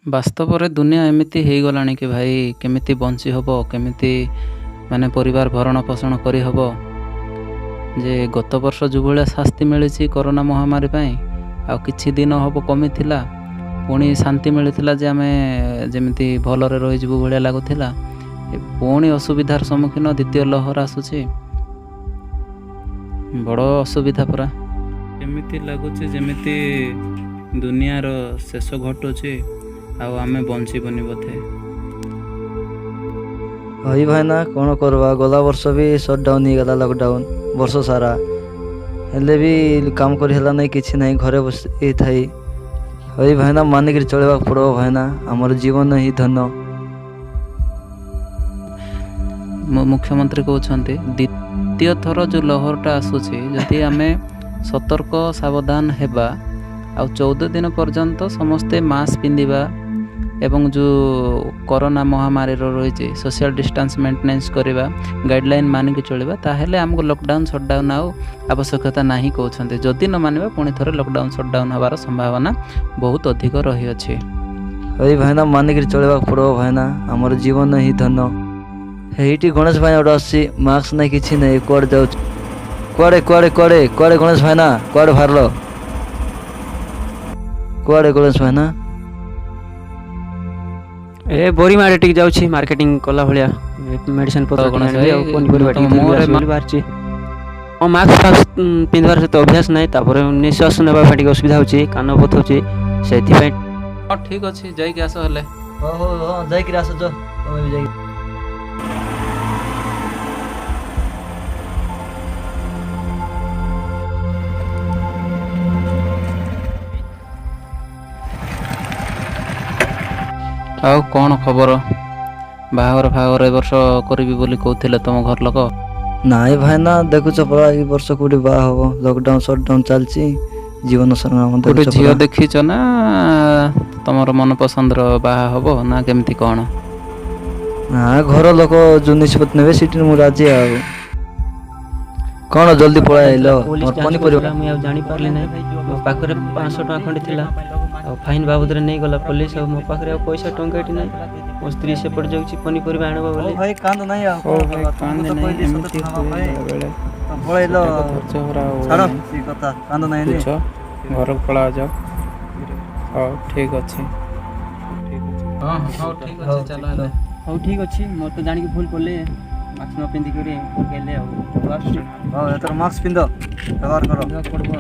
ବାସ୍ତବରେ ଦୁନିଆ ଏମିତି ହେଇଗଲାଣି କି ଭାଇ କେମିତି ବଞ୍ଚି ହେବ, କେମିତି ମାନେ ପରିବାର ଭରଣ ପୋଷଣ କରିହେବ। ଯେ ଗତ ବର୍ଷ ଯେଉଁଭଳିଆ ଶାସ୍ତି ମିଳିଛି କରୋନା ମହାମାରୀ ପାଇଁ, ଆଉ କିଛି ଦିନ ହେବ କମିଥିଲା, ପୁଣି ଶାନ୍ତି ମିଳିଥିଲା ଯେ ଆମେ ଯେମିତି ଭଲରେ ରହିଯିବୁ ଭଳିଆ ଲାଗୁଥିଲା। ପୁଣି ଅସୁବିଧାର ସମ୍ମୁଖୀନ ଦ୍ୱିତୀୟ ଲହର ଆସୁଛି। ବଡ଼ ଅସୁବିଧା ପରା। ଏମିତି ଲାଗୁଛି ଯେମିତି ଦୁନିଆର ଶେଷ ଘଟୁଛି ଆଉ ଆମେ ବଞ୍ଚିବୁନି ବୋଧେ। ହଇ ଭାଇନା କ'ଣ କରିବା, ଗଲା ବର୍ଷ ବି ସଟ୍ଡାଉନ୍ ହେଇଗଲା, ଲକଡାଉନ୍ ବର୍ଷ ସାରା। ହେଲେ ବି କାମ କରି ହେଲା ନାହିଁ, କିଛି ନାହିଁ, ଘରେ ବସି ଥାଇ। ହଇ ଭାଇନା ମାନିକିରି ଚଳିବାକୁ ପଡ଼ିବ ଭାଇନା, ଆମର ଜୀବନ ହିଁ ଧନ୍ୟ। ମୁଖ୍ୟମନ୍ତ୍ରୀ କହୁଛନ୍ତି ଦ୍ୱିତୀୟ ଥର ଯେଉଁ ଲହରଟା ଆସୁଛି, ଯଦି ଆମେ ସତର୍କ ସାବଧାନ ହେବା ଆଉ 14 ଦିନ ପର୍ଯ୍ୟନ୍ତ ସମସ୍ତେ ମାସ୍କ ପିନ୍ଧିବା ଏବଂ ଯେଉଁ କରୋନା ମହାମାରୀର ରହିଛି ସୋସିଆଲ ଡିଷ୍ଟାନ୍ସ ମେଣ୍ଟେନାନ୍ସ କରିବା, ଗାଇଡ଼ଲାଇନ୍ ମାନିକି ଚଳିବା, ତାହେଲେ ଆମକୁ ଲକଡାଉନ୍ ସଟ୍ଡାଉନ୍ ଆଉ ଆବଶ୍ୟକତା ନାହିଁ କହୁଛନ୍ତି। ଯଦି ନ ମାନିବା ପୁଣି ଥରେ ଲକଡାଉନ୍ ସଟ୍ଡାଉନ୍ ହେବାର ସମ୍ଭାବନା ବହୁତ ଅଧିକ ରହିଅଛି। ହଇ ଭାଇନା ମାନିକିରି ଚଳିବାକୁ ପଡ଼ିବ ଭାଇନା, ଆମର ଜୀବନ ହିଁ ଧନ୍ୟ। ହେଇଠି ଗଣେଶ ଭାଇନା ଗୋଟେ ଆସୁଛି, ମାସ୍କ ନାହିଁ, କିଛି ନାହିଁ, କୁଆଡ଼େ ଯାଉଛି? କୁଆଡ଼େ କୁଆଡ଼େ କୁଆଡ଼େ କୁଆଡ଼େ ଗଣେଶ ଭାଇନା, କୁଆଡ଼େ ବାହାରିଲ? କୁଆଡ଼େ ଗଣେଶ ଭାଇନା? ଏ ବୋରିମାରେ ଟିକେ ଯାଉଛି, ମାର୍କେଟିଂ କଲା ଭଳିଆ ମେଡ଼ିସିନ ପତ୍ର ଆଣିବି ଆଉ ପନିପରିବା ଟିକେ ବାହାରିଛି। ହଁ, ମାସ୍କ ପିନ୍ଧିବାର ସେତେ ଅଭ୍ୟାସ ନାହିଁ, ତାପରେ ନିଶ୍ୱାସ ନେବା ପାଇଁ ଟିକେ ଅସୁବିଧା ହେଉଛି, କାନ ବଥଉଛି, ସେଥିପାଇଁ। ହଁ ଠିକ୍ ଅଛି, ଯାଇକି ଆସ ହେଲେ। ହଁ ଯାଇକିରି ଆସୁଛ ତମେ ବି ଯାଇକି। ଆଉ କ'ଣ ଖବର? ବାହାଘର ଏ ବର୍ଷ କରିବି ବୋଲି କହୁଥିଲେ ତମ ଘର ଲୋକ? ନାଇଁ ଭାଇନା, ଦେଖୁଛ ପରା ଏଇ ବର୍ଷ କୋଉଠି ବାହା ହବ, ଲକଡାଉନ୍ ସଟ୍ଡାଉନ୍ ଚାଲିଛି, ଜୀବନ ସଂଗ୍ରାମ। ଗୋଟେ ଝିଅ ଦେଖିଛ ନା ତମର ମନପସନ୍ଦର ବାହା ହବ ନା କେମିତି କ'ଣ? ନା, ଘର ଲୋକ ଯୋଉ ନିଷ୍ପତ୍ତି ନେବେ ସେଠି ମୁଁ ରାଜି। ଆଉ କ'ଣ ଜଲ୍ଦି ପଳାଇ ଆଇଲ? ପନିପରିବା ମୁଁ ଆଉ ଜାଣିପାରିଲି ନାହିଁ, ମୋ ପାଖରେ 500 ଟଙ୍କା ଖଣ୍ଡେ ଥିଲା, ଆଉ ଫାଇନ୍ ବାବଦରେ ନେଇଗଲା ପୋଲିସ, ଆଉ ମୋ ପାଖରେ ଆଉ ପଇସା ଟଙ୍କାଟି ନାହିଁ। ମୋ ସ୍ତ୍ରୀ ସେପଟେ ଯାଉଛି ପନିପରିବା ଆଣିବ ବୋଲି। ଭାଇ କାନ୍ଦ ନାହିଁ, ଆଉ ପଳେଇଲ, ଛାଡ଼ ସେ କଥା, କାନ୍ଦ ନାହିଁ। ଘରକୁ ପଳା ଯାଅ। ହଉ ଠିକ୍ ଅଛି। ହଉ ଠିକ୍ ଅଛି, ଚାଲ ହେଲେ। ହଉ ଠିକ୍ ଅଛି, ମୋର ତ ଜାଣିକି ଭୁଲ କଲେ, ମାସ୍କ ନ ପିନ୍ଧିକରି ଗଲେ ଆଉ। ଆସୁଛି। ହଉ ଏଥର ମାସ୍କ ପିନ୍ଧ, ବ୍ୟବହାର କର। ପଡ଼ିବ।